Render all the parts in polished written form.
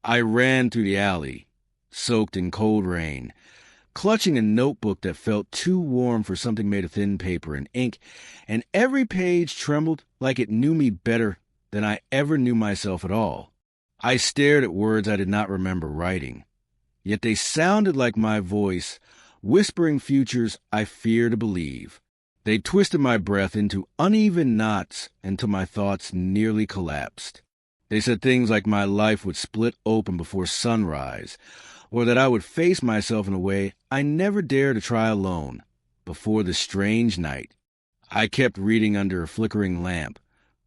I ran through the alley, soaked in cold rain, clutching a notebook that felt too warm for something made of thin paper and ink, and every page trembled like it knew me better than I ever knew myself at all. I stared at words I did not remember writing, yet they sounded like my voice, whispering futures I fear to believe. They twisted my breath into uneven knots until my thoughts nearly collapsed. They said things like my life would split open before sunrise, or that I would face myself in a way I never dared to try alone, before the strange night. I kept reading under a flickering lamp,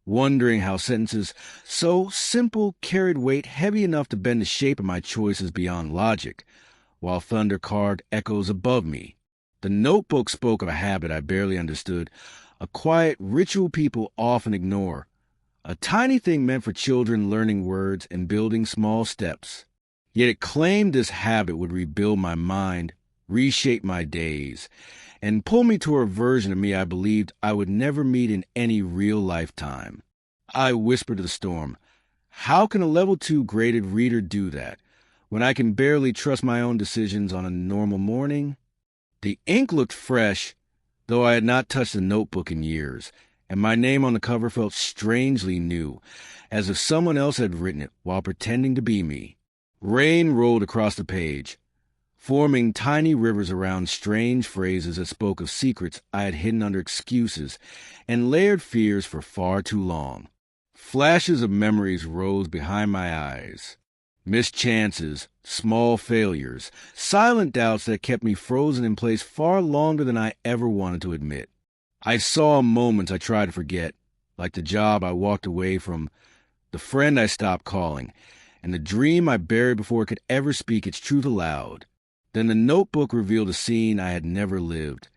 wondering how sentences so simple carried weight heavy enough to bend the shape of my choices beyond logic, while thunder carved echoes above me. The notebook spoke of a habit I barely understood, a quiet ritual people often ignore, a tiny thing meant for children learning words and building small steps. Yet it claimed this habit would rebuild my mind, reshape my days, and pull me toward a version of me I believed I would never meet in any real lifetime. I whispered to the storm, how can a level 2 graded reader do that, when I can barely trust my own decisions on a normal morning? The ink looked fresh, though I had not touched a notebook in years, and my name on the cover felt strangely new, as if someone else had written it while pretending to be me. Rain rolled across the page, forming tiny rivers around strange phrases that spoke of secrets I had hidden under excuses and layered fears for far too long. Flashes of memories rose behind my eyes. Missed chances, small failures, silent doubts that kept me frozen in place far longer than I ever wanted to admit. I saw moments I tried to forget, like the job I walked away from, the friend I stopped calling, and the dream I buried before it could ever speak its truth aloud. Then the notebook revealed a scene I had never lived,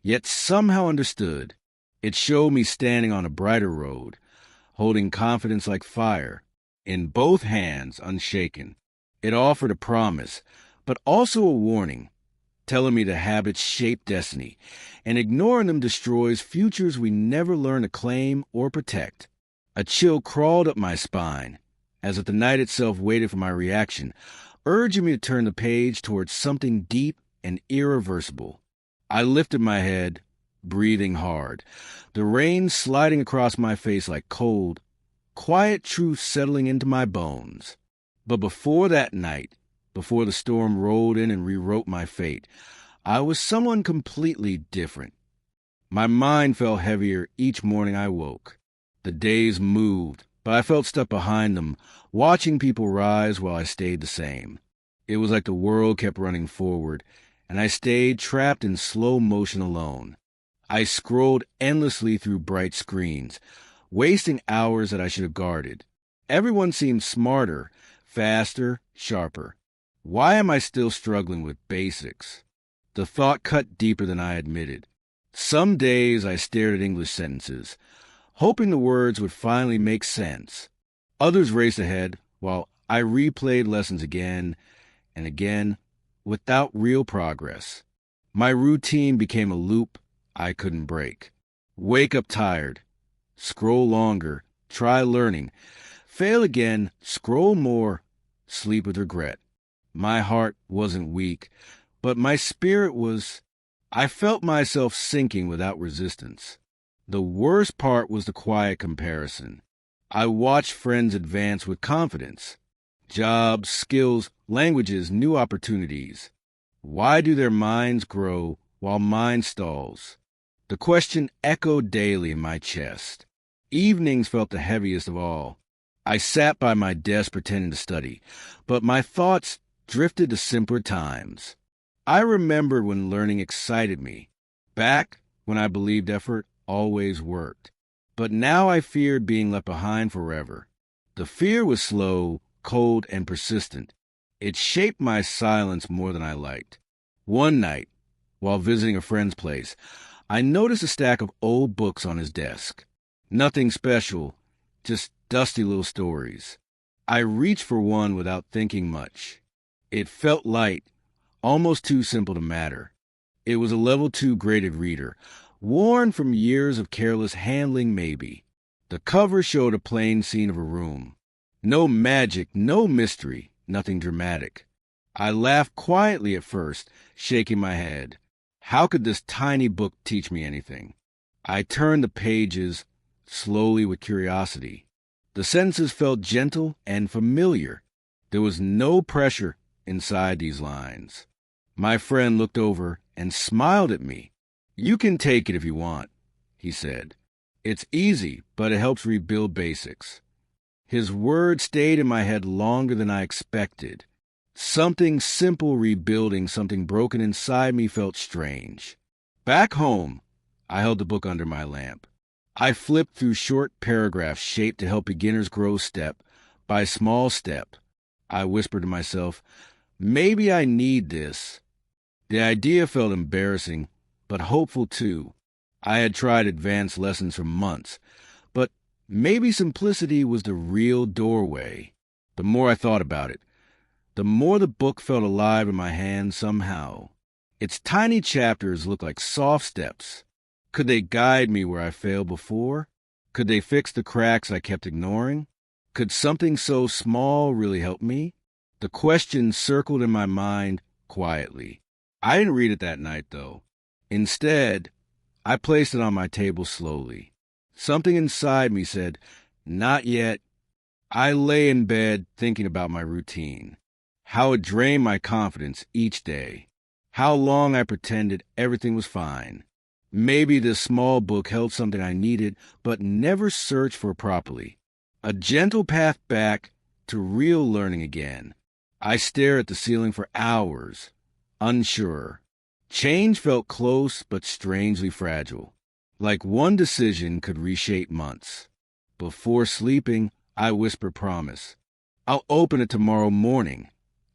yet somehow understood. It showed me standing on a brighter road, holding confidence like fire, in both hands unshaken. It offered a promise, but also a warning, telling me that habits shape destiny, and ignoring them destroys futures we never learn to claim or protect. A chill crawled up my spine, as if the night itself waited for my reaction, urging me to turn the page towards something deep and irreversible. I lifted my head, breathing hard, the rain sliding across my face like cold, quiet truth settling into my bones. But before that night, before the storm rolled in and rewrote my fate, I was someone completely different. My mind felt heavier each morning I woke. The days moved, but I felt stuck behind them, watching people rise while I stayed the same. It was like the world kept running forward, and I stayed trapped in slow motion alone. I scrolled endlessly through bright screens, wasting hours that I should have guarded. Everyone seemed smarter, faster, sharper. Why am I still struggling with basics? The thought cut deeper than I admitted. Some days I stared at English sentences, hoping the words would finally make sense. Others raced ahead, while I replayed lessons again and again, without real progress. My routine became a loop I couldn't break. Wake up tired, scroll longer, try learning, fail again, scroll more, sleep with regret. My heart wasn't weak, but my spirit was. I felt myself sinking without resistance. The worst part was the quiet comparison. I watched friends advance with confidence. Jobs, skills, languages, new opportunities. Why do their minds grow while mine stalls? The question echoed daily in my chest. Evenings felt the heaviest of all. I sat by my desk pretending to study, but my thoughts drifted to simpler times. I remembered when learning excited me, back when I believed effort always worked. But now I feared being left behind forever. The fear was slow, cold, and persistent. It shaped my silence more than I liked. One night, while visiting a friend's place, I noticed a stack of old books on his desk. Nothing special, just dusty little stories. I reached for one without thinking much. It felt light, almost too simple to matter. It was a level 2 graded reader, worn from years of careless handling maybe. The cover showed a plain scene of a room. No magic, no mystery, nothing dramatic. I laughed quietly at first, shaking my head. How could this tiny book teach me anything? I turned the pages slowly with curiosity. The sentences felt gentle and familiar. There was no pressure inside these lines. My friend looked over and smiled at me. "You can take it if you want," he said. "It's easy, but it helps rebuild basics." His words stayed in my head longer than I expected. Something simple rebuilding something broken inside me felt strange. Back home, I held the book under my lamp. I flipped through short paragraphs shaped to help beginners grow step by small step. I whispered to myself, maybe I need this. The idea felt embarrassing, but hopeful too. I had tried advanced lessons for months, but maybe simplicity was the real doorway. The more I thought about it, the more the book felt alive in my hand somehow. Its tiny chapters looked like soft steps. Could they guide me where I failed before? Could they fix the cracks I kept ignoring? Could something so small really help me? The question circled in my mind quietly. I didn't read it that night, though. Instead, I placed it on my table slowly. Something inside me said, not yet. I lay in bed thinking about my routine, how it drained my confidence each day, how long I pretended everything was fine. Maybe this small book held something I needed but never searched for properly. A gentle path back to real learning again. I stared at the ceiling for hours, unsure. Change felt close but strangely fragile, like one decision could reshape months. Before sleeping, I whispered promise. I'll open it tomorrow morning.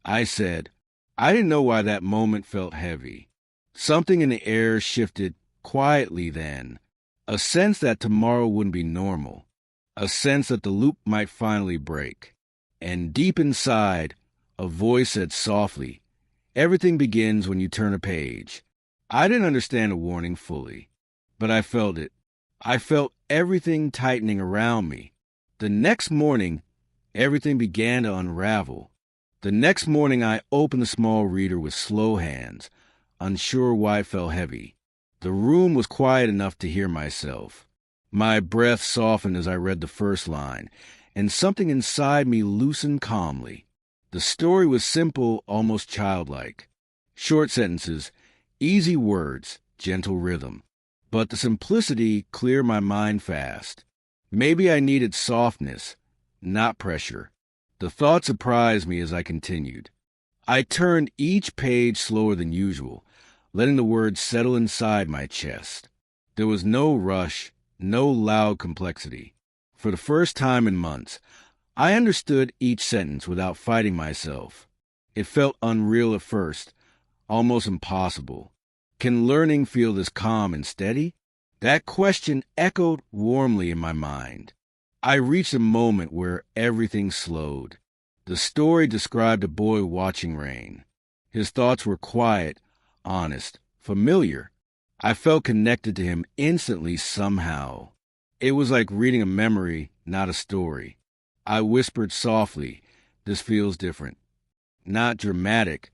I said. I didn't know why that moment felt heavy. Something in the air shifted quietly then, a sense that tomorrow wouldn't be normal, a sense that the loop might finally break. And deep inside, a voice said softly, everything begins when you turn a page. I didn't understand the warning fully, but I felt it. I felt everything tightening around me. The next morning, everything began to unravel. The next morning, I opened the small reader with slow hands, unsure why it felt heavy. The room was quiet enough to hear myself. My breath softened as I read the first line, and something inside me loosened calmly. The story was simple, almost childlike. Short sentences, easy words, gentle rhythm. But the simplicity cleared my mind fast. Maybe I needed softness, not pressure. The thought surprised me as I continued. I turned each page slower than usual, letting the words settle inside my chest. There was no rush, no loud complexity. For the first time in months, I understood each sentence without fighting myself. It felt unreal at first, almost impossible. Can learning feel this calm and steady? That question echoed warmly in my mind. I reached a moment where everything slowed. The story described a boy watching rain. His thoughts were quiet, honest, familiar. I felt connected to him instantly somehow. It was like reading a memory, not a story. I whispered softly, this feels different. Not dramatic,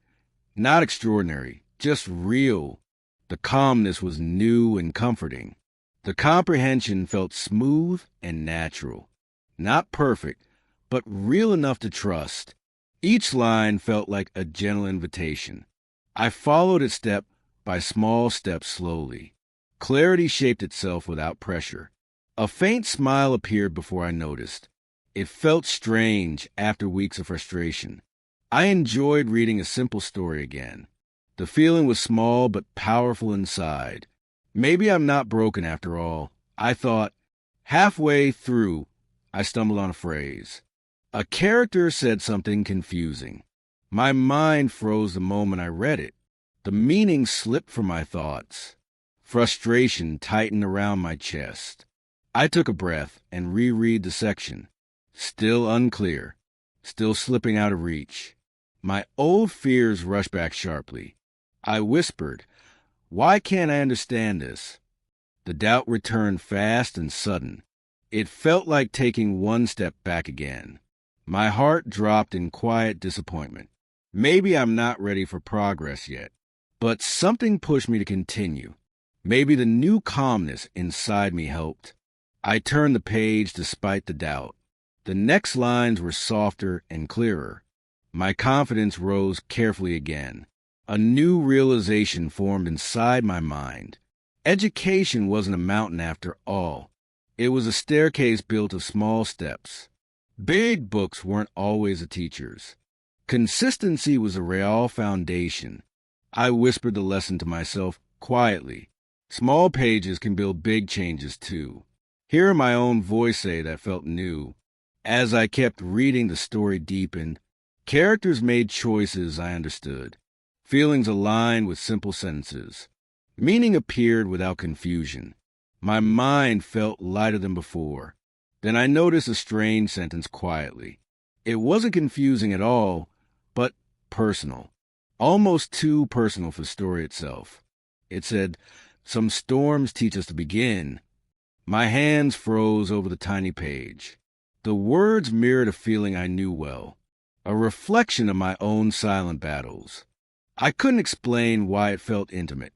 not extraordinary, just real. The calmness was new and comforting. The comprehension felt smooth and natural. Not perfect, but real enough to trust. Each line felt like a gentle invitation. I followed it step by small steps slowly. Clarity shaped itself without pressure. A faint smile appeared before I noticed. It felt strange after weeks of frustration. I enjoyed reading a simple story again. The feeling was small but powerful inside. Maybe I'm not broken after all, I thought. Halfway through, I stumbled on a phrase. A character said something confusing. My mind froze the moment I read it. The meaning slipped from my thoughts. Frustration tightened around my chest. I took a breath and reread the section. Still unclear. Still slipping out of reach. My old fears rushed back sharply. I whispered, why can't I understand this? The doubt returned fast and sudden. It felt like taking one step back again. My heart dropped in quiet disappointment. Maybe I'm not ready for progress yet, but something pushed me to continue. Maybe the new calmness inside me helped. I turned the page despite the doubt. The next lines were softer and clearer. My confidence rose carefully again. A new realization formed inside my mind. Education wasn't a mountain after all. It was a staircase built of small steps. Big books weren't always the teachers. Consistency was a real foundation. I whispered the lesson to myself quietly. Small pages can build big changes too. Hearing my own voice say that felt new. As I kept reading, the story deepened. Characters made choices I understood. Feelings aligned with simple sentences. Meaning appeared without confusion. My mind felt lighter than before. Then I noticed a strange sentence quietly. It wasn't confusing at all, but personal. Almost too personal for the story itself. It said, "Some storms teach us to begin." My hands froze over the tiny page. The words mirrored a feeling I knew well, a reflection of my own silent battles. I couldn't explain why it felt intimate.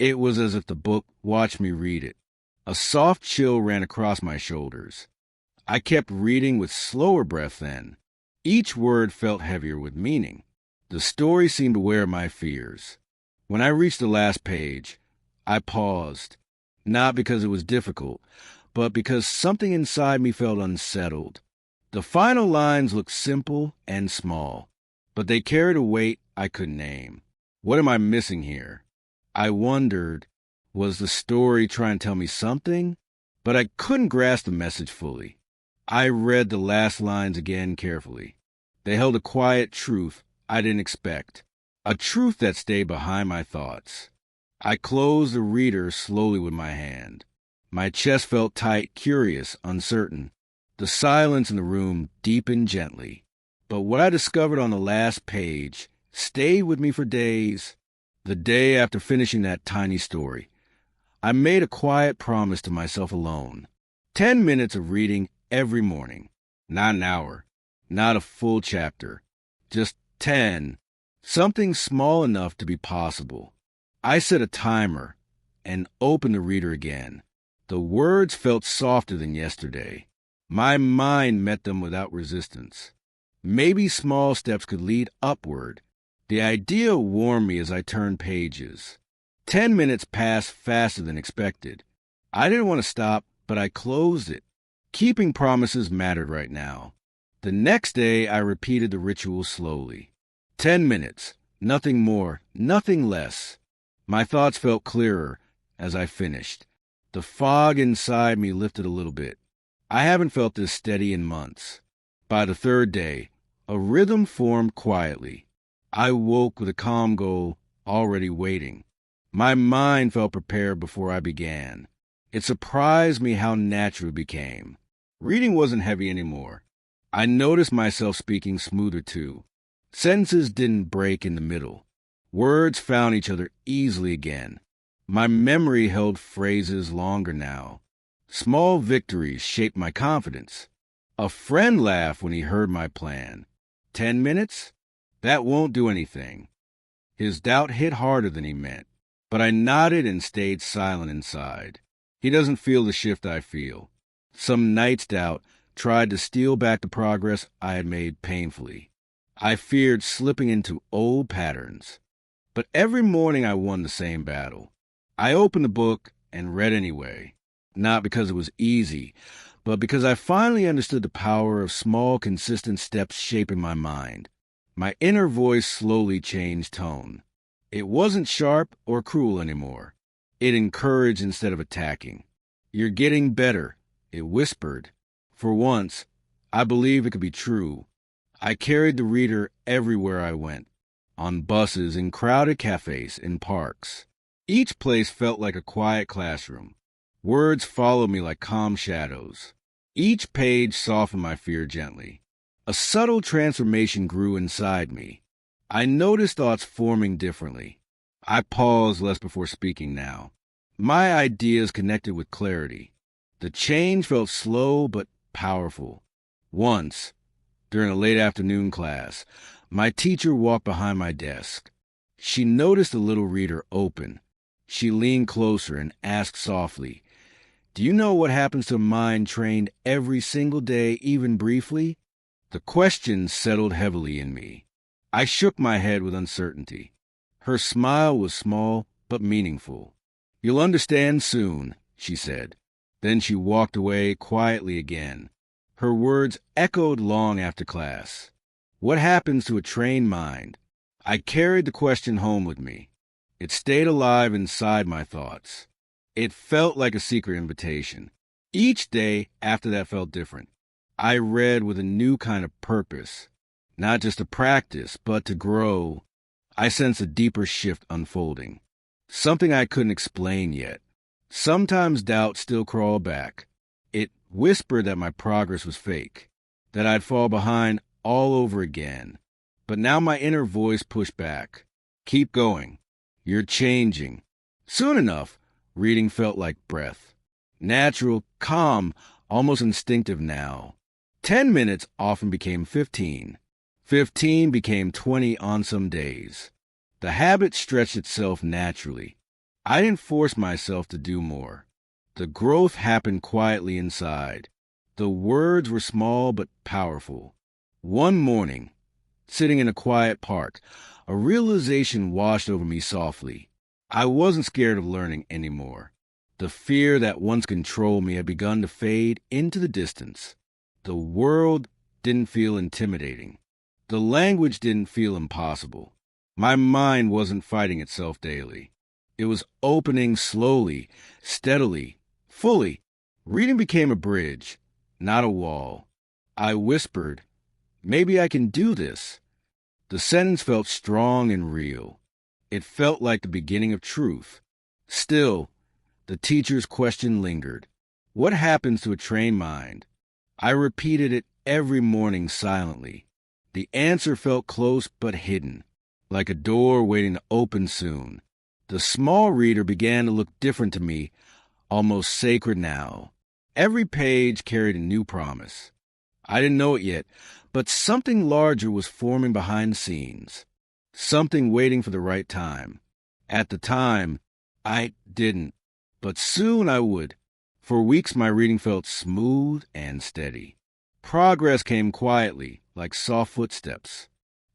It was as if the book watched me read it. A soft chill ran across my shoulders. I kept reading with slower breath then. Each word felt heavier with meaning. The story seemed aware of my fears. When I reached the last page, I paused, not because it was difficult, but because something inside me felt unsettled. The final lines looked simple and small, but they carried a weight I couldn't name. What am I missing here? I wondered, was the story trying to tell me something? But I couldn't grasp the message fully. I read the last lines again carefully. They held a quiet truth I didn't expect, a truth that stayed behind my thoughts. I closed the reader slowly with my hand. My chest felt tight, curious, uncertain. The silence in the room deepened gently. But what I discovered on the last page stayed with me for days. The day after finishing that tiny story, I made a quiet promise to myself alone. 10 minutes of reading every morning. Not an hour. Not a full chapter. Just 10. Something small enough to be possible. I set a timer and opened the reader again. The words felt softer than yesterday. My mind met them without resistance. Maybe small steps could lead upward. The idea warmed me as I turned pages. 10 minutes passed faster than expected. I didn't want to stop, but I closed it. Keeping promises mattered right now. The next day, I repeated the ritual slowly. 10 minutes, nothing more, nothing less. My thoughts felt clearer as I finished. The fog inside me lifted a little bit. I haven't felt this steady in months. By the third day, a rhythm formed quietly. I woke with a calm goal already waiting. My mind felt prepared before I began. It surprised me how natural it became. Reading wasn't heavy anymore. I noticed myself speaking smoother too. Sentences didn't break in the middle. Words found each other easily again. My memory held phrases longer now. Small victories shaped my confidence. A friend laughed when he heard my plan. 10 minutes? That won't do anything. His doubt hit harder than he meant, but I nodded and stayed silent inside. He doesn't feel the shift I feel. Some night's doubt tried to steal back the progress I had made painfully. I feared slipping into old patterns. But every morning I won the same battle. I opened the book and read anyway, not because it was easy, but because I finally understood the power of small, consistent steps shaping my mind. My inner voice slowly changed tone. It wasn't sharp or cruel anymore. It encouraged instead of attacking. "You're getting better," it whispered. For once, I believed it could be true. I carried the reader everywhere I went, on buses, in crowded cafes, in parks. Each place felt like a quiet classroom. Words followed me like calm shadows. Each page softened my fear gently. A subtle transformation grew inside me. I noticed thoughts forming differently. I paused less before speaking now. My ideas connected with clarity. The change felt slow but powerful. Once, during a late afternoon class. My teacher walked behind my desk. She noticed the little reader open. She leaned closer and asked softly, "Do you know what happens to a mind trained every single day, even briefly?" The question settled heavily in me. I shook my head with uncertainty. Her smile was small but meaningful. "You'll understand soon," she said. Then she walked away quietly again. Her words echoed long after class. What happens to a trained mind? I carried the question home with me. It stayed alive inside my thoughts. It felt like a secret invitation. Each day after that felt different. I read with a new kind of purpose, not just to practice, but to grow. I sensed a deeper shift unfolding, something I couldn't explain yet. Sometimes doubt still crawled back. It whispered that my progress was fake, that I'd fall behind all over again. But now my inner voice pushed back. "Keep going. You're changing." Soon enough, reading felt like breath. Natural, calm, almost instinctive now. 10 minutes often became 15. 15 became 20 on some days. The habit stretched itself naturally. I didn't force myself to do more. The growth happened quietly inside. The words were small but powerful. One morning, sitting in a quiet park, a realization washed over me softly. I wasn't scared of learning anymore. The fear that once controlled me had begun to fade into the distance. The world didn't feel intimidating. The language didn't feel impossible. My mind wasn't fighting itself daily. It was opening slowly, steadily, fully. Reading became a bridge, not a wall. I whispered, "Maybe I can do this." The sentence felt strong and real. It felt like the beginning of truth. Still, the teacher's question lingered. What happens to a trained mind? I repeated it every morning silently. The answer felt close but hidden, like a door waiting to open soon. The small reader began to look different to me, almost sacred now. Every page carried a new promise. I didn't know it yet, but something larger was forming behind the scenes. Something waiting for the right time. At the time, I didn't, but soon I would. For weeks my reading felt smooth and steady. Progress came quietly, like soft footsteps.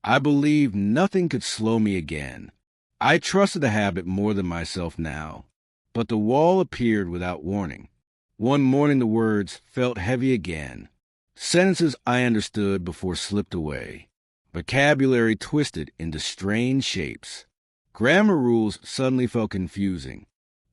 I believed nothing could slow me again. I trusted the habit more than myself now. But the wall appeared without warning. One morning the words felt heavy again. Sentences I understood before slipped away. Vocabulary twisted into strange shapes. Grammar rules suddenly felt confusing.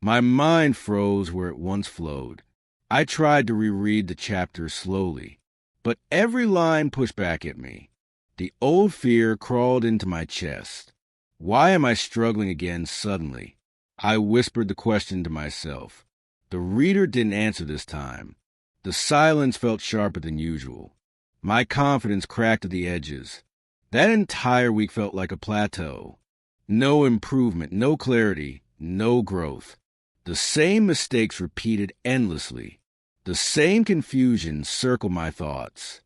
My mind froze where it once flowed. I tried to reread the chapters slowly, but every line pushed back at me. The old fear crawled into my chest. Why am I struggling again suddenly? I whispered the question to myself. The reader didn't answer this time. The silence felt sharper than usual. My confidence cracked at the edges. That entire week felt like a plateau. No improvement, no clarity, no growth. The same mistakes repeated endlessly. The same confusion circled my thoughts.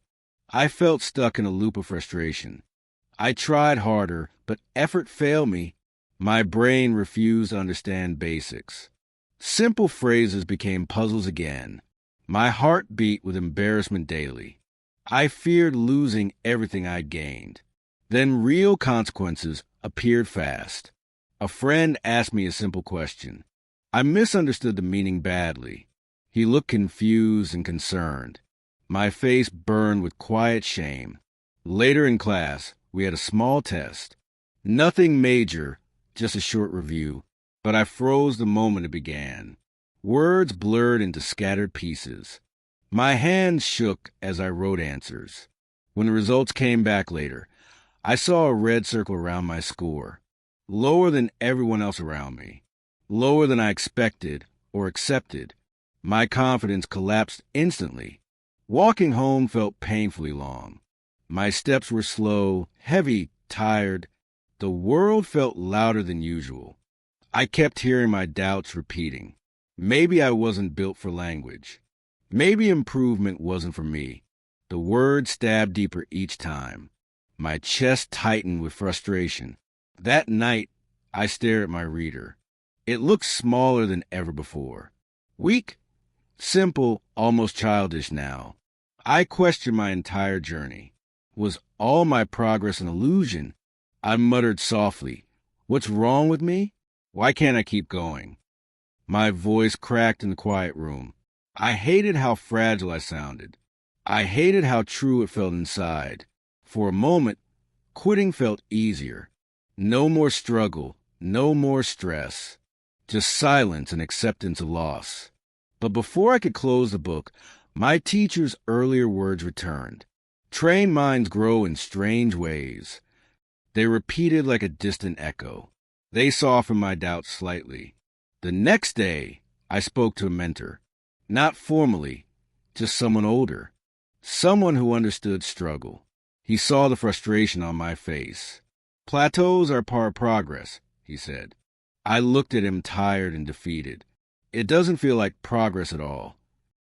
I felt stuck in a loop of frustration. I tried harder, but effort failed me. My brain refused to understand basics. Simple phrases became puzzles again. My heart beat with embarrassment daily. I feared losing everything I'd gained. Then real consequences appeared fast. A friend asked me a simple question. I misunderstood the meaning badly. He looked confused and concerned. My face burned with quiet shame. Later in class, we had a small test. Nothing major, just a short review. But I froze the moment it began. Words blurred into scattered pieces. My hands shook as I wrote answers. When the results came back later, I saw a red circle around my score. Lower than everyone else around me. Lower than I expected or accepted. My confidence collapsed instantly. Walking home felt painfully long. My steps were slow, heavy, tired. The world felt louder than usual. I kept hearing my doubts repeating. Maybe I wasn't built for language. Maybe improvement wasn't for me. The words stabbed deeper each time. My chest tightened with frustration. That night, I stared at my reader. It looked smaller than ever before. Weak, simple, almost childish now. I questioned my entire journey. Was all my progress an illusion? I muttered softly, "What's wrong with me? Why can't I keep going?" My voice cracked in the quiet room. I hated how fragile I sounded. I hated how true it felt inside. For a moment, quitting felt easier. No more struggle, no more stress. Just silence and acceptance of loss. But before I could close the book, my teacher's earlier words returned. Trained minds grow in strange ways. They repeated like a distant echo. They softened my doubts slightly. The next day, I spoke to a mentor. Not formally, just someone older. Someone who understood struggle. He saw the frustration on my face. "Plateaus are part of progress," he said. I looked at him tired and defeated. "It doesn't feel like progress at all."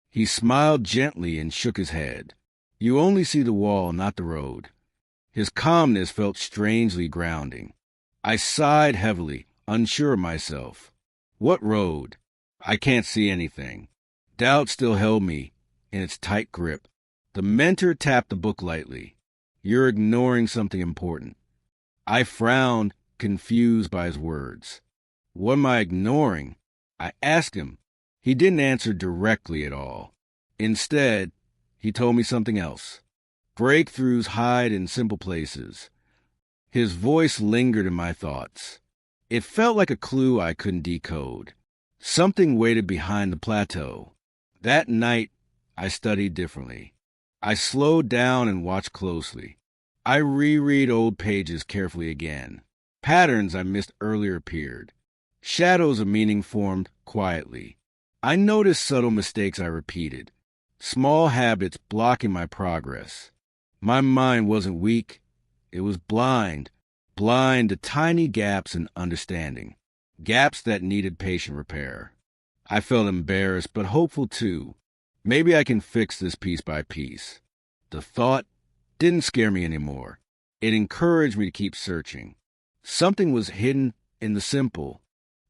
He smiled gently and shook his head. "You only see the wall, not the road." His calmness felt strangely grounding. I sighed heavily, unsure of myself. What road? I can't see anything. Doubt still held me in its tight grip. The mentor tapped the book lightly. "You're ignoring something important." I frowned, confused by his words. What am I ignoring? I asked him. He didn't answer directly at all. Instead, he told me something else. Breakthroughs hide in simple places. His voice lingered in my thoughts. It felt like a clue I couldn't decode. Something waited behind the plateau. That night, I studied differently. I slowed down and watched closely. I reread old pages carefully again. Patterns I missed earlier appeared. Shadows of meaning formed quietly. I noticed subtle mistakes I repeated. Small habits blocking my progress. My mind wasn't weak. It was blind to tiny gaps in understanding. Gaps that needed patient repair. I felt embarrassed, but hopeful too. Maybe I can fix this piece by piece. The thought didn't scare me anymore. It encouraged me to keep searching. Something was hidden in the simple.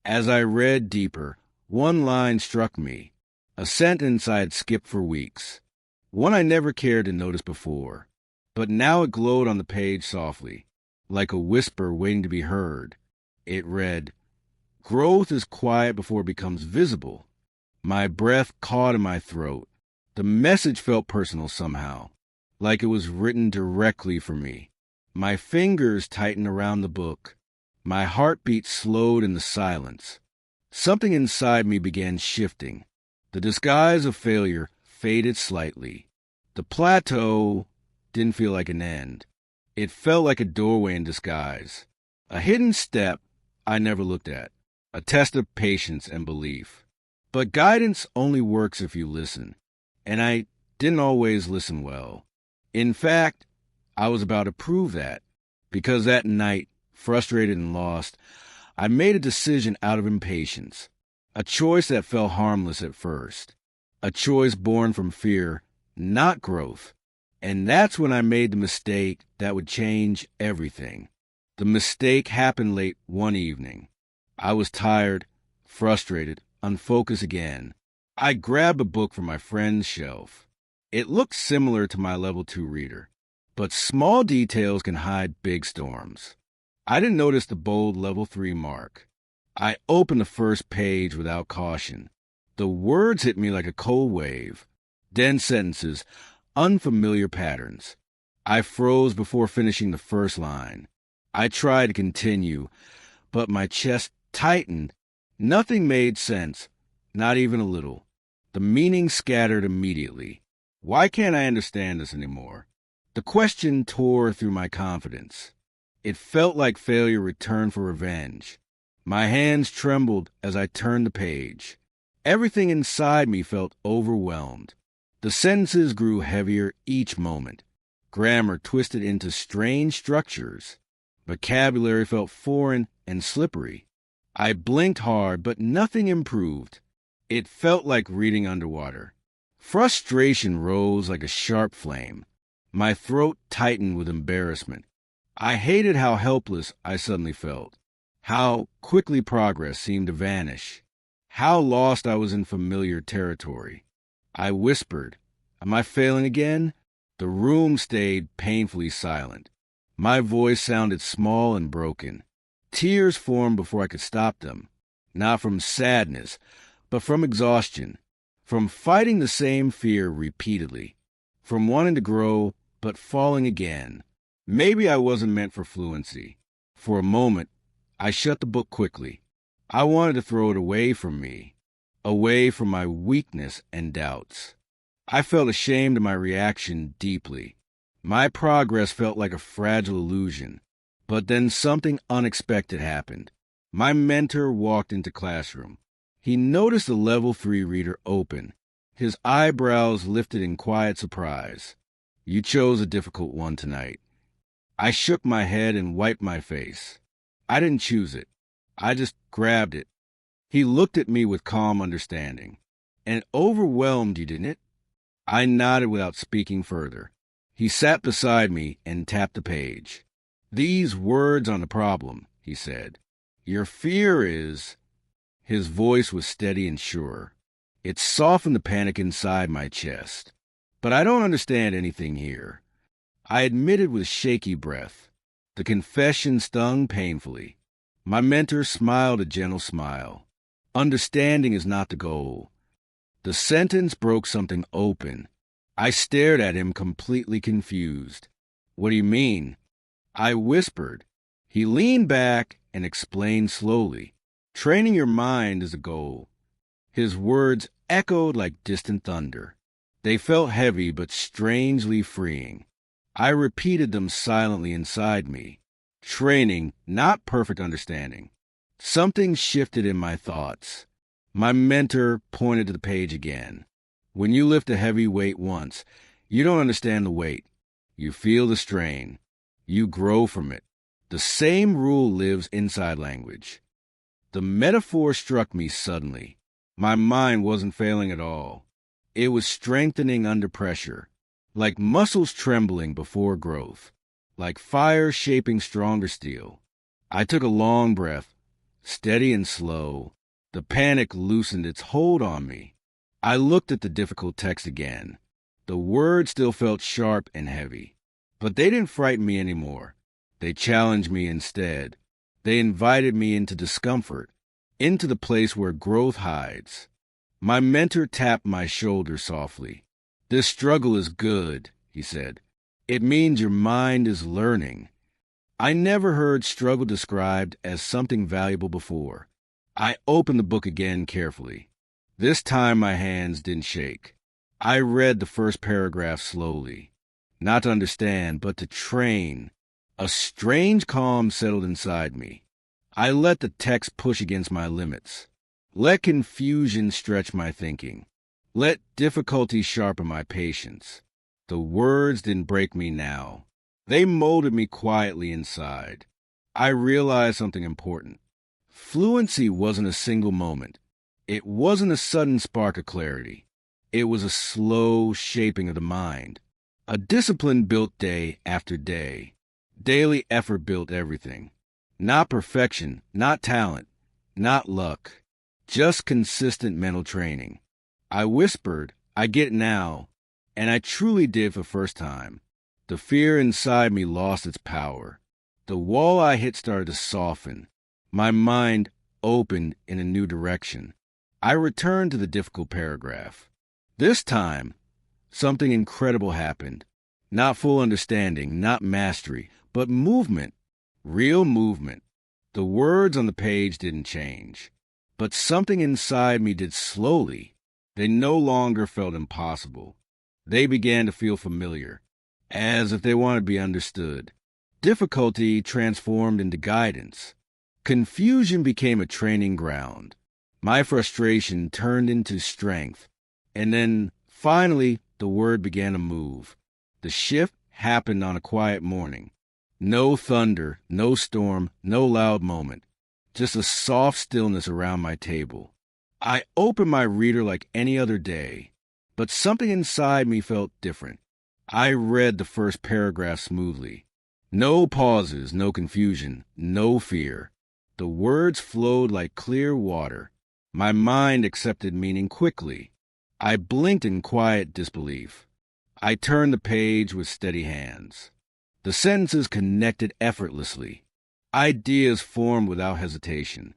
As I read deeper, one line struck me. A sentence I had skipped for weeks. One I never cared to notice before. But now it glowed on the page softly, like a whisper waiting to be heard. It read, "Growth is quiet before it becomes visible." My breath caught in my throat. The message felt personal somehow, like it was written directly for me. My fingers tightened around the book. My heartbeat slowed in the silence. Something inside me began shifting. The disguise of failure faded slightly. The plateau didn't feel like an end. It felt like a doorway in disguise. A hidden step I never looked at. A test of patience and belief. But guidance only works if you listen. And I didn't always listen well. In fact, I was about to prove that. Because that night, frustrated and lost, I made a decision out of impatience. A choice that felt harmless at first. A choice born from fear, not growth. And that's when I made the mistake that would change everything. The mistake happened late one evening. I was tired, frustrated, unfocused again. I grabbed a book from my friend's shelf. It looked similar to my level 2 reader, but small details can hide big storms. I didn't notice the bold level 3 mark. I opened the first page without caution. The words hit me like a cold wave. Dense sentences, unfamiliar patterns. I froze before finishing the first line. I tried to continue, but my chest tightened. Nothing made sense, not even a little. The meaning scattered immediately. Why can't I understand this anymore? The question tore through my confidence. It felt like failure returned for revenge. My hands trembled as I turned the page. Everything inside me felt overwhelmed. The sentences grew heavier each moment. Grammar twisted into strange structures. Vocabulary felt foreign and slippery. I blinked hard, but nothing improved. It felt like reading underwater. Frustration rose like a sharp flame. My throat tightened with embarrassment. I hated how helpless I suddenly felt, how quickly progress seemed to vanish, how lost I was in familiar territory. I whispered, "Am I failing again?" The room stayed painfully silent. My voice sounded small and broken. Tears formed before I could stop them, not from sadness, but from exhaustion, from fighting the same fear repeatedly, from wanting to grow but falling again. Maybe I wasn't meant for fluency. For a moment, I shut the book quickly. I wanted to throw it away from me, away from my weakness and doubts. I felt ashamed of my reaction deeply. My progress felt like a fragile illusion. But then something unexpected happened. My mentor walked into classroom. He noticed the level 3 reader open. His eyebrows lifted in quiet surprise. "You chose a difficult one tonight." I shook my head and wiped my face. I didn't choose it. I just grabbed it. He looked at me with calm understanding. "And it overwhelmed you, didn't it?" I nodded without speaking further. He sat beside me and tapped the page. "These words on the problem," he said. "Your fear is—" His voice was steady and sure. It softened the panic inside my chest. "But I don't understand anything here," I admitted with shaky breath. The confession stung painfully. My mentor smiled a gentle smile. "Understanding is not the goal." The sentence broke something open. I stared at him completely confused. "What do you mean?" I whispered. He leaned back and explained slowly. "Training your mind is a goal." His words echoed like distant thunder. They felt heavy but strangely freeing. I repeated them silently inside me. Training, not perfect understanding. Something shifted in my thoughts. My mentor pointed to the page again. "When you lift a heavy weight once, you don't understand the weight. You feel the strain. You grow from it. The same rule lives inside language." The metaphor struck me suddenly. My mind wasn't failing at all. It was strengthening under pressure, like muscles trembling before growth, like fire shaping stronger steel. I took a long breath, steady and slow. The panic loosened its hold on me. I looked at the difficult text again. The words still felt sharp and heavy, but they didn't frighten me anymore. They challenged me instead. They invited me into discomfort, into the place where growth hides. My mentor tapped my shoulder softly. "This struggle is good," he said. "It means your mind is learning." I never heard struggle described as something valuable before. I opened the book again carefully. This time my hands didn't shake. I read the first paragraph slowly, not to understand, but to train. A strange calm settled inside me. I let the text push against my limits. Let confusion stretch my thinking. Let difficulty sharpen my patience. The words didn't break me now. They molded me quietly inside. I realized something important. Fluency wasn't a single moment. It wasn't a sudden spark of clarity. It was a slow shaping of the mind. A discipline built day after day. Daily effort built everything. Not perfection, not talent, not luck. Just consistent mental training. I whispered, "I get it now." And I truly did for the first time. The fear inside me lost its power. The wall I hit started to soften. My mind opened in a new direction. I returned to the difficult paragraph. This time, something incredible happened. Not full understanding, not mastery, but movement. Real movement. The words on the page didn't change. But something inside me did slowly. They no longer felt impossible. They began to feel familiar, as if they wanted to be understood. Difficulty transformed into guidance. Confusion became a training ground. My frustration turned into strength. And then, finally, the word began to move. The shift happened on a quiet morning. No thunder, no storm, no loud moment. Just a soft stillness around my table. I opened my reader like any other day, but something inside me felt different. I read the first paragraph smoothly. No pauses, no confusion, no fear. The words flowed like clear water. My mind accepted meaning quickly. I blinked in quiet disbelief. I turned the page with steady hands. The sentences connected effortlessly. Ideas formed without hesitation.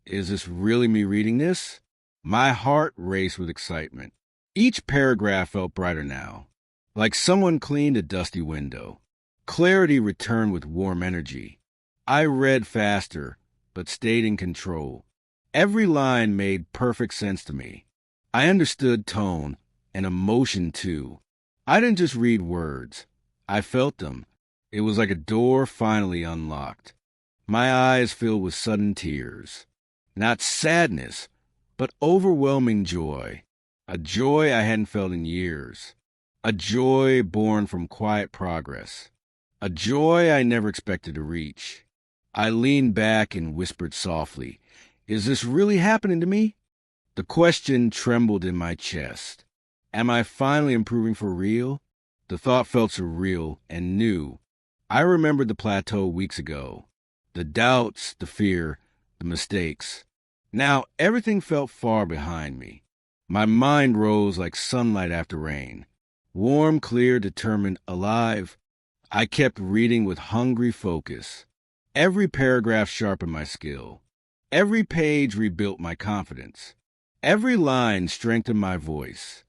Is this really me reading this? My heart raced with excitement. Each paragraph felt brighter now, like someone cleaned a dusty window. Clarity returned with warm energy. I read faster, but stayed in control. Every line made perfect sense to me. I understood tone and emotion too. I didn't just read words. I felt them. It was like a door finally unlocked. My eyes filled with sudden tears. Not sadness, but overwhelming joy. A joy I hadn't felt in years. A joy born from quiet progress. A joy I never expected to reach. I leaned back and whispered softly, "Is this really happening to me?" The question trembled in my chest. Am I finally improving for real? The thought felt surreal and new. I remembered the plateau weeks ago. The doubts, the fear, the mistakes. Now everything felt far behind me. My mind rose like sunlight after rain. Warm, clear, determined, alive. I kept reading with hungry focus. Every paragraph sharpened my skill. Every page rebuilt my confidence. Every line strengthened my voice.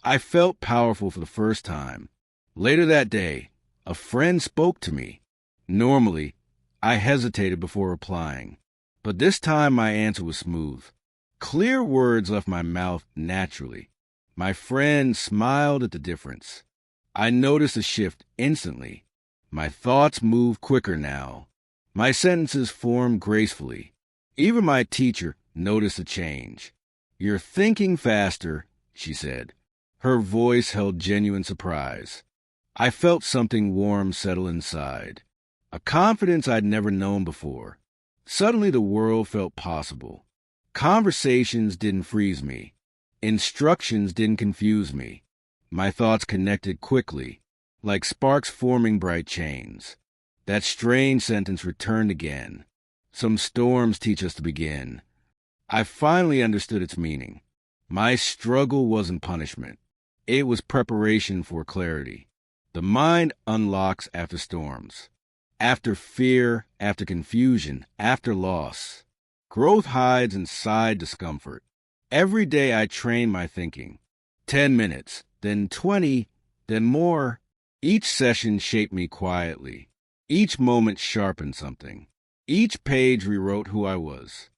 I felt powerful for the first time. Later that day, a friend spoke to me. Normally, I hesitated before replying, but this time my answer was smooth. Clear words left my mouth naturally. My friend smiled at the difference. I noticed a shift instantly. My thoughts moved quicker now. My sentences formed gracefully. Even my teacher noticed a change. "You're thinking faster," she said. Her voice held genuine surprise. I felt something warm settle inside. A confidence I'd never known before. Suddenly the world felt possible. Conversations didn't freeze me. Instructions didn't confuse me. My thoughts connected quickly, like sparks forming bright chains. That strange sentence returned again. Some storms teach us to begin. I finally understood its meaning. My struggle wasn't punishment. It was preparation for clarity. The mind unlocks after storms, after fear, after confusion, after loss. Growth hides inside discomfort. Every day I train my thinking. 10 minutes, then 20, then more. Each session shaped me quietly. Each moment sharpened something. Each page rewrote who I was.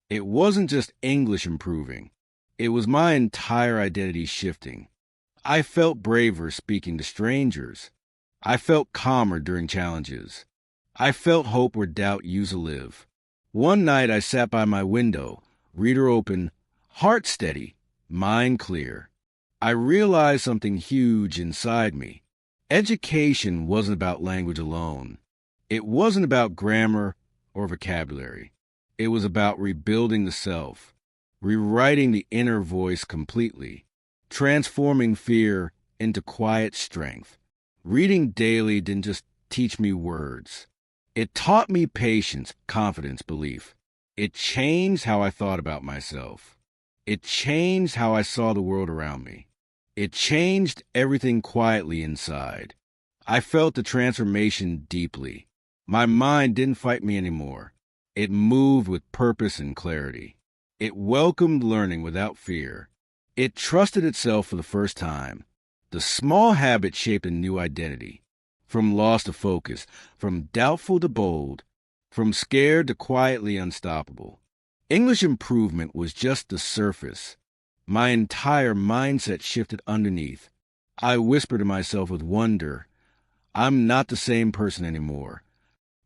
It wasn't just English improving. It was my entire identity shifting. I felt braver speaking to strangers. I felt calmer during challenges. I felt hope where doubt used to live. One night I sat by my window, reader open, heart steady, mind clear. I realized something huge inside me. Education wasn't about language alone. It wasn't about grammar or vocabulary. It was about rebuilding the self, rewriting the inner voice completely, transforming fear into quiet strength. Reading daily didn't just teach me words. It taught me patience, confidence, belief. It changed how I thought about myself. It changed how I saw the world around me. It changed everything quietly inside. I felt the transformation deeply. My mind didn't fight me anymore. It moved with purpose and clarity. It welcomed learning without fear. It trusted itself for the first time. The small habit shaped a new identity. From lost to focused, from doubtful to bold, from scared to quietly unstoppable. English improvement was just the surface. My entire mindset shifted underneath. I whispered to myself with wonder, "I'm not the same person anymore."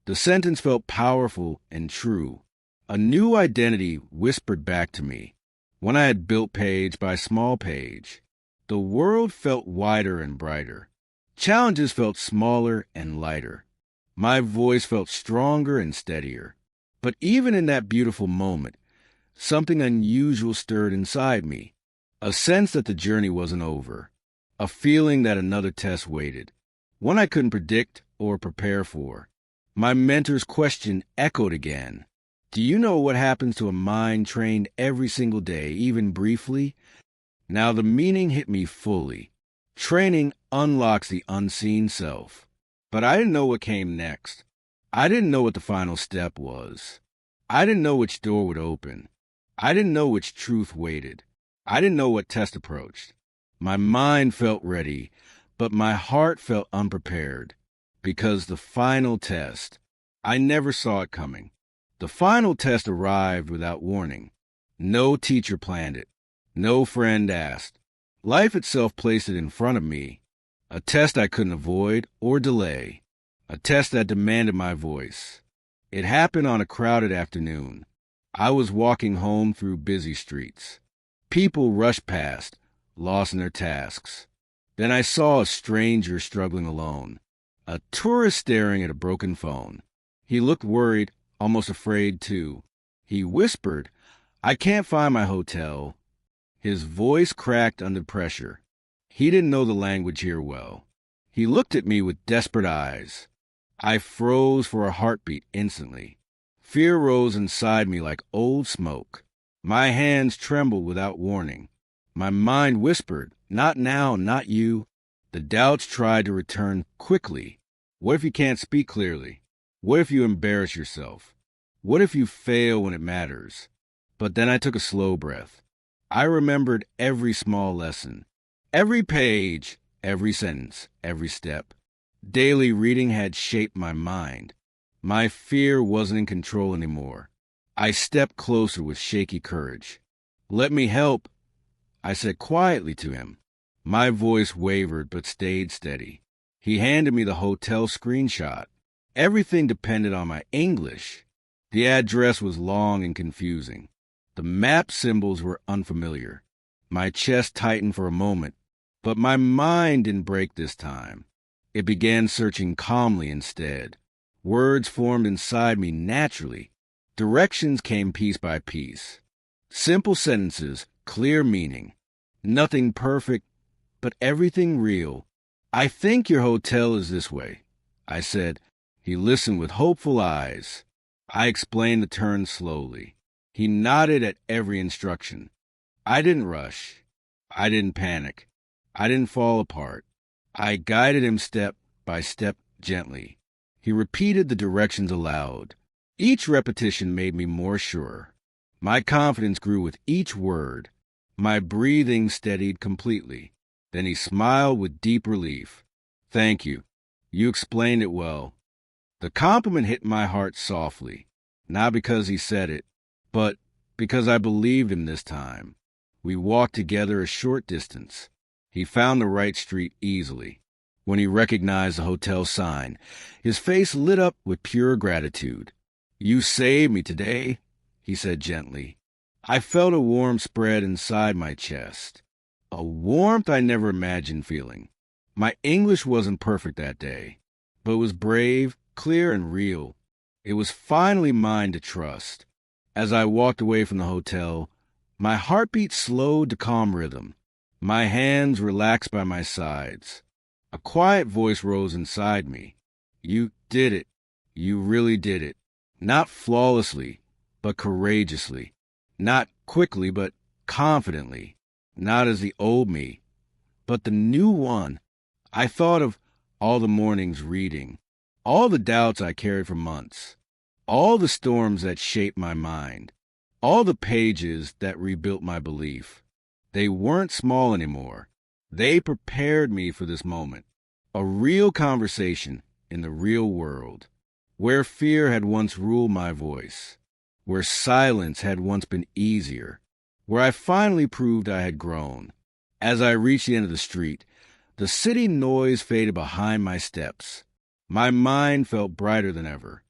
The sentence felt powerful and true. A new identity whispered back to me. When I had built page by small page, the world felt wider and brighter. Challenges felt smaller and lighter. My voice felt stronger and steadier. But even in that beautiful moment, something unusual stirred inside me. A sense that the journey wasn't over, a feeling that another test waited, one I couldn't predict or prepare for. My mentor's question echoed again. Do you know what happens to a mind trained every single day, even briefly? Now the meaning hit me fully. Training unlocks the unseen self. But I didn't know what came next. I didn't know what the final step was. I didn't know which door would open. I didn't know which truth waited. I didn't know what test approached. My mind felt ready, but my heart felt unprepared. Because the final test, I never saw it coming. The final test arrived without warning. No teacher planned it. No friend asked. Life itself placed it in front of me. A test I couldn't avoid or delay. A test that demanded my voice. It happened on a crowded afternoon. I was walking home through busy streets. People rushed past, lost in their tasks. Then I saw a stranger struggling alone. A tourist staring at a broken phone. He looked worried, almost afraid too. He whispered, "I can't find my hotel." His voice cracked under pressure. He didn't know the language here well. He looked at me with desperate eyes. I froze for a heartbeat instantly. Fear rose inside me like old smoke. My hands trembled without warning. My mind whispered, "Not now, not you." The doubts tried to return quickly. What if you can't speak clearly? What if you embarrass yourself? What if you fail when it matters? But then I took a slow breath. I remembered every small lesson, every page, every sentence, every step. Daily reading had shaped my mind. My fear wasn't in control anymore. I stepped closer with shaky courage. "Let me help," I said quietly to him. My voice wavered but stayed steady. He handed me the hotel screenshot. Everything depended on my English. The address was long and confusing. The map symbols were unfamiliar. My chest tightened for a moment, but my mind didn't break this time. It began searching calmly instead. Words formed inside me naturally. Directions came piece by piece. Simple sentences, clear meaning. Nothing perfect, but everything real. "I think your hotel is this way," I said. He listened with hopeful eyes. I explained the turn slowly. He nodded at every instruction. I didn't rush. I didn't panic. I didn't fall apart. I guided him step by step gently. He repeated the directions aloud. Each repetition made me more sure. My confidence grew with each word. My breathing steadied completely. Then he smiled with deep relief. "Thank you. You explained it well." The compliment hit my heart softly, not because he said it, but because I believed him this time. We walked together a short distance. He found the right street easily. When he recognized the hotel sign, his face lit up with pure gratitude. "You saved me today," he said gently. I felt a warmth spread inside my chest, a warmth I never imagined feeling. My English wasn't perfect that day, but it was brave, clear, and real. It was finally mine to trust. As I walked away from the hotel, my heartbeat slowed to calm rhythm. My hands relaxed by my sides. A quiet voice rose inside me. "You did it. You really did it. Not flawlessly, but courageously. Not quickly, but confidently. Not as the old me, but the new one." I thought of all the mornings reading, all the doubts I carried for months, all the storms that shaped my mind, all the pages that rebuilt my belief. They weren't small anymore. They prepared me for this moment. A real conversation in the real world, where fear had once ruled my voice, where silence had once been easier, where I finally proved I had grown. As I reached the end of the street, the city noise faded behind my steps. My mind felt brighter than ever.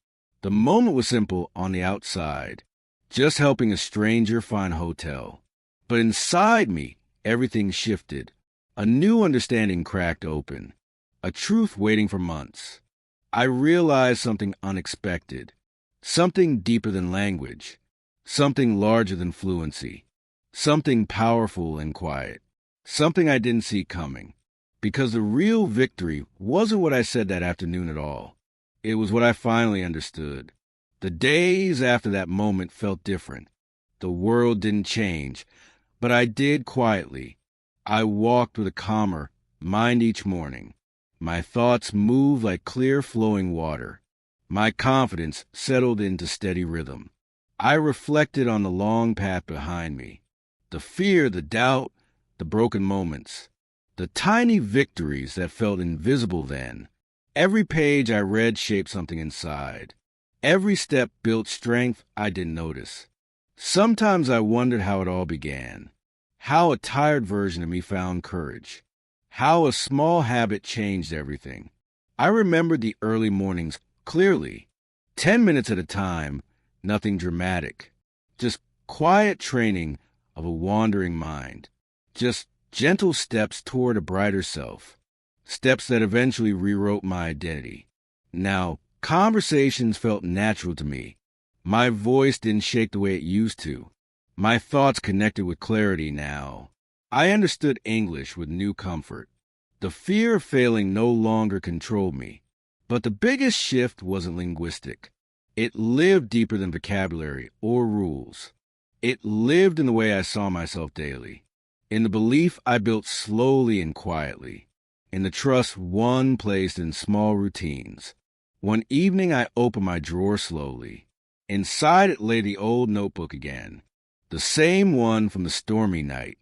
The moment was simple on the outside, just helping a stranger find a hotel. But inside me, everything shifted. A new understanding cracked open, a truth waiting for months. I realized something unexpected, something deeper than language, something larger than fluency. something powerful and quiet, something I didn't see coming. Because the real victory wasn't what I said that afternoon at all. It was what I finally understood. The days after that moment felt different. The world didn't change, but I did quietly. I walked with a calmer mind each morning. My thoughts moved like clear flowing water. My confidence settled into steady rhythm. I reflected on the long path behind me. The fear, the doubt, the broken moments. The tiny victories that felt invisible then. Every page I read shaped something inside. Every step built strength I didn't notice. Sometimes I wondered how it all began. How a tired version of me found courage. How a small habit changed everything. I remembered the early mornings clearly. 10 minutes at a time, nothing dramatic. Just quiet training of a wandering mind. Just gentle steps toward a brighter self. Steps that eventually rewrote my identity. Now, conversations felt natural to me. My voice didn't shake the way it used to. My thoughts connected with clarity now. I understood English with new comfort. The fear of failing no longer controlled me. But the biggest shift wasn't linguistic. It lived deeper than vocabulary or rules. It lived in the way I saw myself daily. In the belief I built slowly and quietly. In the trust one placed in small routines. One evening I opened my drawer slowly. Inside it lay the old notebook again. The same one from the stormy night.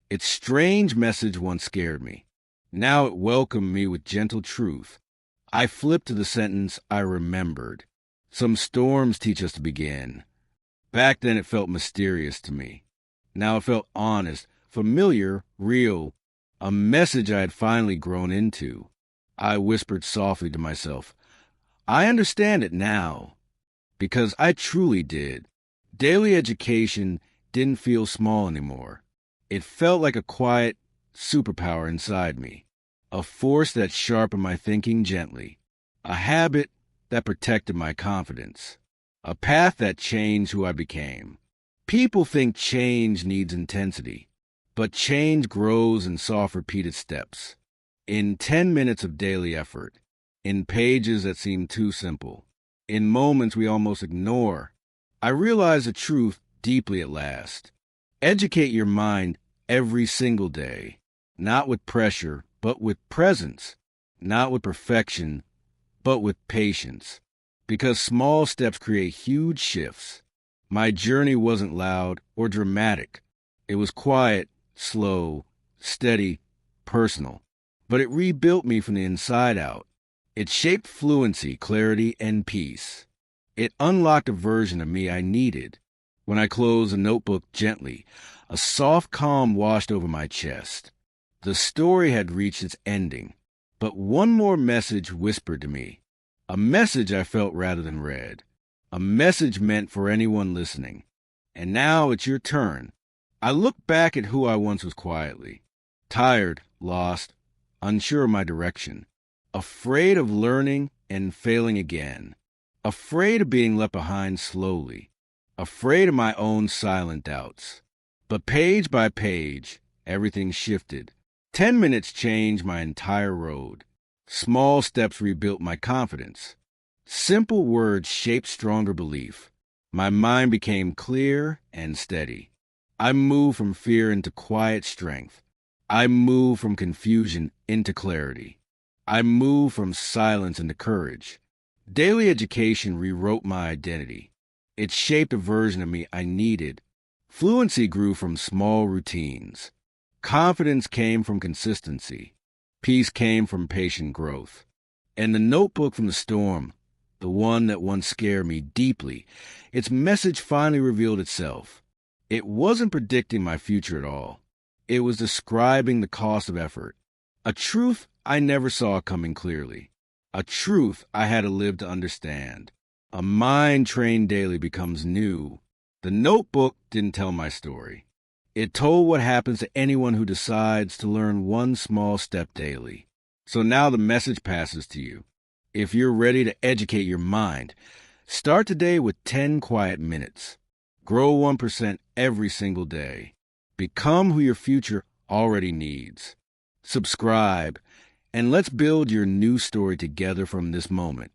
Its strange message once scared me. Now it welcomed me with gentle truth. I flipped to the sentence I remembered. Some storms teach us to begin. Back then it felt mysterious to me. Now it felt honest, familiar, real. A message I had finally grown into. I whispered softly to myself, I understand it now. Because I truly did. Daily education didn't feel small anymore. It felt like a quiet superpower inside me. A force that sharpened my thinking gently. A habit that protected my confidence. A path that changed who I became. People think change needs intensity. But change grows in soft, repeated steps. In 10 minutes of daily effort. In pages that seem too simple. In moments we almost ignore. I realized the truth deeply at last. Educate your mind every single day. Not with pressure, but with presence. Not with perfection, but with patience. Because small steps create huge shifts. My journey wasn't loud or dramatic. It was quiet, slow, steady, personal. But it rebuilt me from the inside out. It shaped fluency, clarity, and peace. It unlocked a version of me I needed. When I closed the notebook gently, a soft calm washed over my chest. The story had reached its ending, but one more message whispered to me. A message I felt rather than read. A message meant for anyone listening. And now it's your turn. I look back at who I once was quietly. Tired, lost, unsure of my direction. Afraid of learning and failing again. Afraid of being left behind slowly. Afraid of my own silent doubts. But page by page, everything shifted. 10 minutes changed my entire road. Small steps rebuilt my confidence. Simple words shaped stronger belief. My mind became clear and steady. I moved from fear into quiet strength. I moved from confusion into clarity. I moved from silence into courage. Daily education rewrote my identity. It shaped a version of me I needed. Fluency grew from small routines. Confidence came from consistency. Peace came from patient growth. And the notebook from the storm, the one that once scared me deeply, its message finally revealed itself. It wasn't predicting my future at all. It was describing the cost of effort. A truth I never saw coming clearly. A truth I had to live to understand. A mind trained daily becomes new. The notebook didn't tell my story. It told what happens to anyone who decides to learn one small step daily. So now the message passes to you. If you're ready to educate your mind, start today with 10 quiet minutes. Grow 1% every single day. Become who your future already needs. Subscribe, and let's build your new story together from this moment.